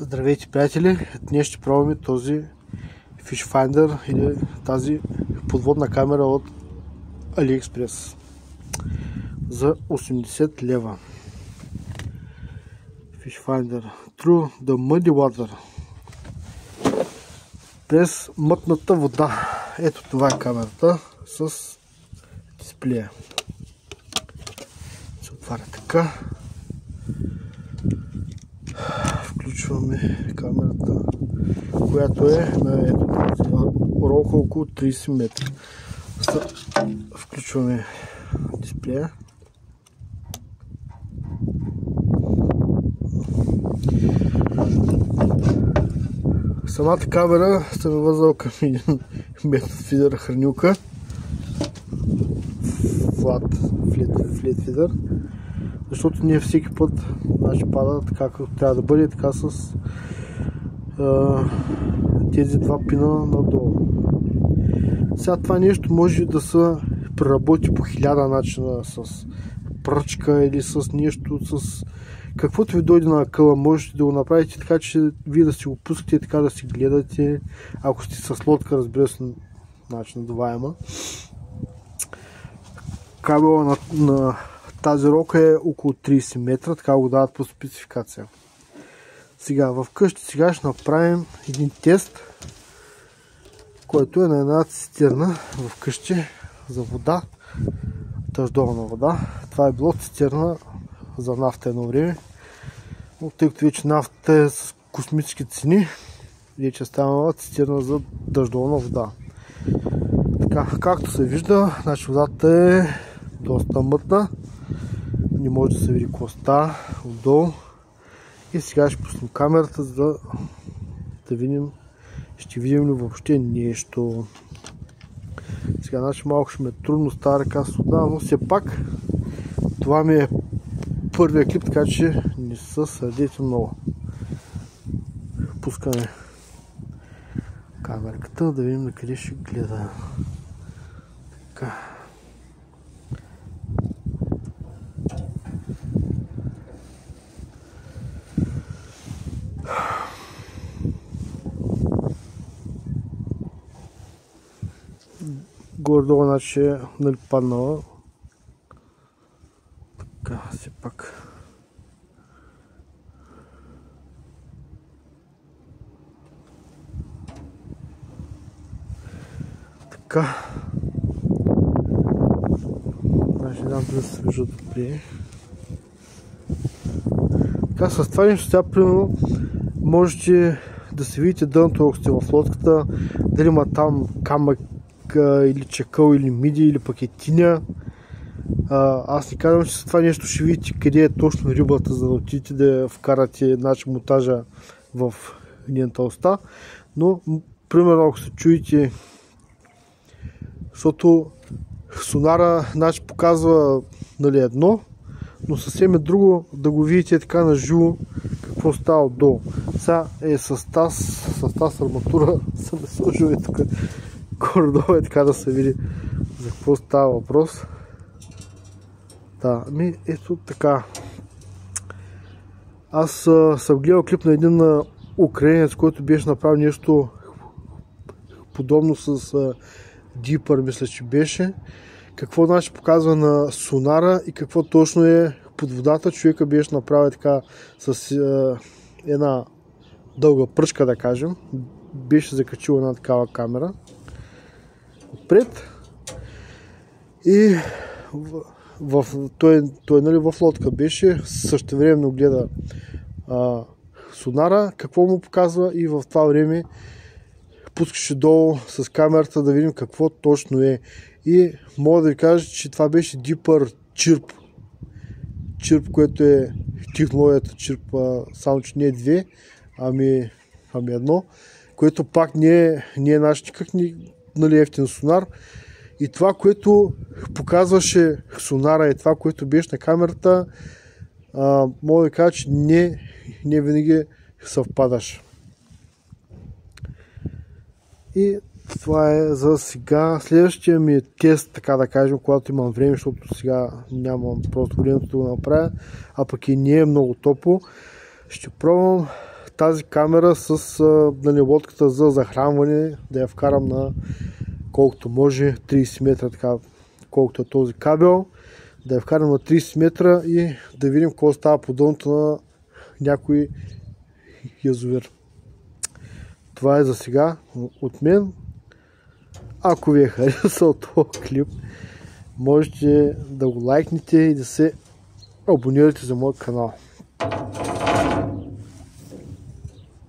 Здравейте, приятели! Днес ще пробваме този Fish Finder или тази подводна камера от AliExpress за 80 лева. Fish Finder Through the Muddy Water. През мътната вода. Ето това е камерата с дисплея. Се отваря така. Включваме камерата, която е на ролка около 30 метра. Включваме дисплея. Самата камера съм вързал към един метод фидер хранилка. Флет фидер. Защото ние всеки път пада така както трябва да бъде, така с тези два пина надолу. Сега това нещо може да се преработи по 1000 начина, с пръчка или с нещо, с каквото ви дойде на къла, можете да го направите така, че вие да си го пускате, така да си гледате, ако сте с лодка, разбира се, надуваема. Кабела на тази рока е около 30 метра, така го дават по спецификация. Сега вкъщи сега ще направим един тест, който е на една цистерна вкъщи за вода, дъждовна вода. Това е било цистерна за нафта едно време, но тъй като вече нафта е с космически цени, вече става цистерна за дъждовна вода. Така, както се вижда, значи водата е доста мътна. Не може да се види коста отдолу. И сега ще пуснем камерата, за да видим, ще видим ли въобще нещо. Сега значи малко ще ме е трудно с тази ръка с вода, но все пак това ми е първия клип, така че не се сърдете много. Пускаме камерката, да видим на къде ще гледа. Така. Горе-долу значи е паднала. Така, все пак. Така. Значи дам да се вижда добре. Така, с това нещо сега примерно можете да се видите дъното, ако сте в лодката, дали има там камък или чакъл, или миди, или пък е тиня. Аз не казвам, че с това нещо ще видите къде е точно рибата, за да отидете да я вкарате монтажа в нейната уста. Но, примерно, ако се чуете, защото сонара показва едно, но съвсем е друго да го видите така на живо какво става отдолу. Сега е с тази арматура съм сложил и тук горе-долу е така да се види за какво става въпрос. Да, ето така. Аз съм гледал клип на един украинец, който беше направил нещо подобно с Deeper, мисля, че беше. Какво значи показва на сонара и какво точно е под водата. Човека беше направил така с една дълга пръчка, да кажем. Беше закачил една такава камера отпред и той нали, в лодка беше, същевременно гледа сонара, какво му показва, и в това време пускаше долу с камерата да видим какво точно е. И мога да ви кажа, че това беше Deeper Chirp. Chirp, което е технологията Chirp, само че не е две, ами едно, което пак не е наш никак ефтин сонар. И това, което показваше сонара, и това, което беше на камерата, мога да кажа, че не винаги съвпадаш. И това е за сега. Следващия ми е тест, така да кажем, когато имам време, защото сега нямам просто времето да го направя, а пък и не е много топло. Ще пробвам тази камера с лодката за захранване, да я вкарам на колкото може, 30 метра, така, колкото е този кабел, да я вкарам на 30 метра и да видим какво става по дъното на някой язовир. Това е за сега от мен. Ако ви е харесал този клип, можете да го лайкнете и да се абонирате за моят канал.